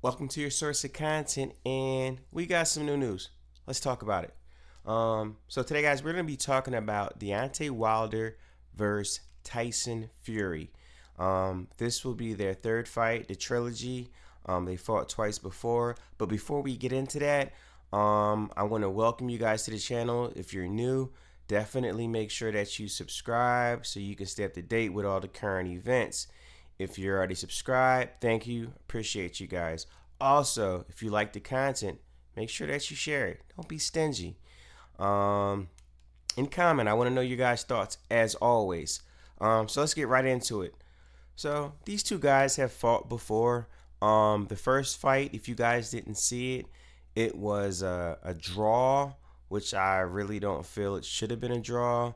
Welcome to your source of content, and we got some new news. Let's talk about it. So today, guys, we're gonna be talking about Deontay Wilder versus Tyson Fury. This will be their third fight, the trilogy. They fought twice before, but before we get into that, I want to welcome you guys to the channel. If you're new, definitely make sure that you subscribe so you can stay up to date with all the current events. If you're already subscribed, thank you. Appreciate you guys. Also, if you like the content, make sure that you share it. Don't be stingy. Um, and comment. I want to know your guys' thoughts as always. So let's get right into it. So these two guys have fought before. The first fight, if you guys didn't see it, it was a draw, which I really don't feel it should have been a draw.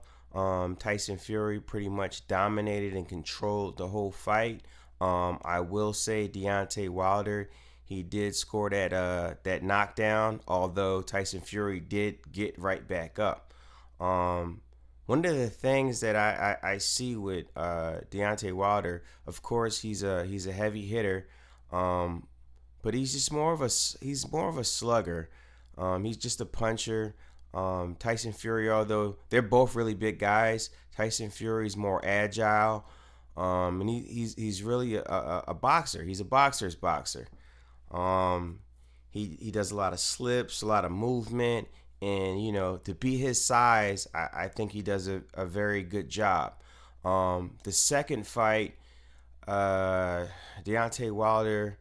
Tyson Fury pretty much dominated and controlled the whole fight. I will say Deontay Wilder, he did score that knockdown, although Tyson Fury did get right back up. One of the things that I see with Deontay Wilder, of course, he's a heavy hitter, but he's just more of a slugger. He's just a puncher. Tyson Fury, although they're both really big guys, Tyson Fury's more agile, and he's really a boxer. He's a boxer's boxer. He does a lot of slips, a lot of movement, and to be his size, I think he does a very good job. The second fight, Deontay Wilder,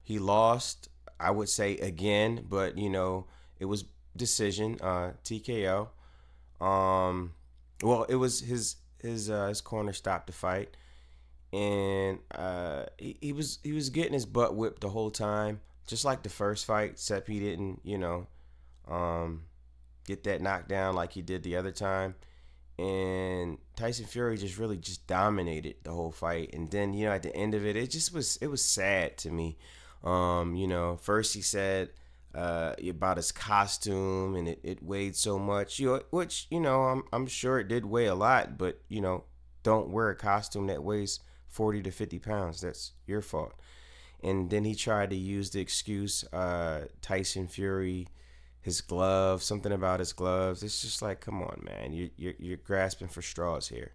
he lost, I would say, again, but it was decision, TKO. Well, it was his corner stopped the fight, and he was getting his butt whipped the whole time, just like the first fight. Except he didn't, get that knockdown like he did the other time. And Tyson Fury just dominated the whole fight. And then at the end of it, it was sad to me. First he said about his costume, and it weighed so much, which I'm sure it did weigh a lot, but don't wear a costume that weighs 40 to 50 pounds. That's your fault. And then he tried to use the excuse, Tyson Fury, his gloves, something about his gloves. It's just like, come on, man, you're grasping for straws here.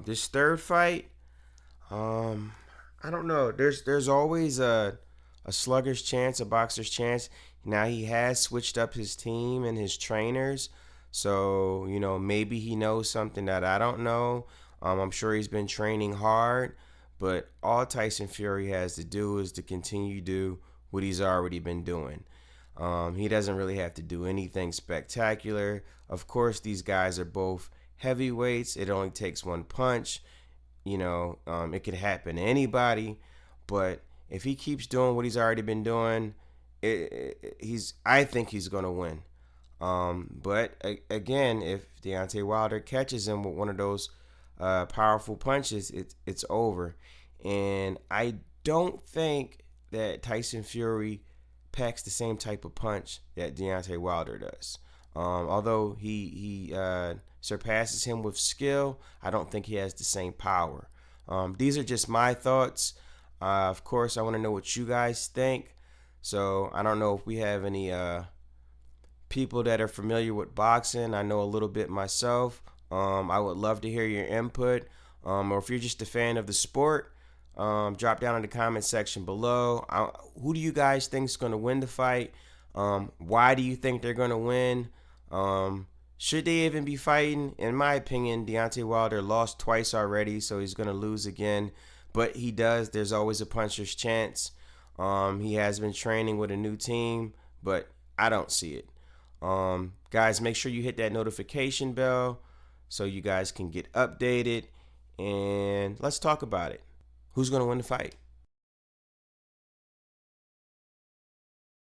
This third fight, I don't know. There's always a slugger's chance, a boxer's chance. Now he has switched up his team and his trainers, so maybe he knows something that I don't know. I'm sure he's been training hard, but all Tyson Fury has to do is to continue to do what he's already been doing. He doesn't really have to do anything spectacular. Of course, these guys are both heavyweights. It only takes one punch. It could happen to anybody, but if he keeps doing what he's already been doing, I think he's gonna win. But again, if Deontay Wilder catches him with one of those powerful punches, it's over. And I don't think that Tyson Fury packs the same type of punch that Deontay Wilder does. Although he surpasses him with skill, I don't think he has the same power. These are just my thoughts. Of course, I want to know what you guys think. So I don't know if we have any people that are familiar with boxing. I know a little bit myself. I would love to hear your input. Or if you're just a fan of the sport, drop down in the comment section below. Who do you guys think is going to win the fight? Why do you think they're going to win? Should they even be fighting? In my opinion, Deontay Wilder lost twice already, so he's going to lose again. But there's always a puncher's chance. He has been training with a new team, but I don't see it. Guys, make sure you hit that notification bell so you guys can get updated. And let's talk about it. Who's going to win the fight?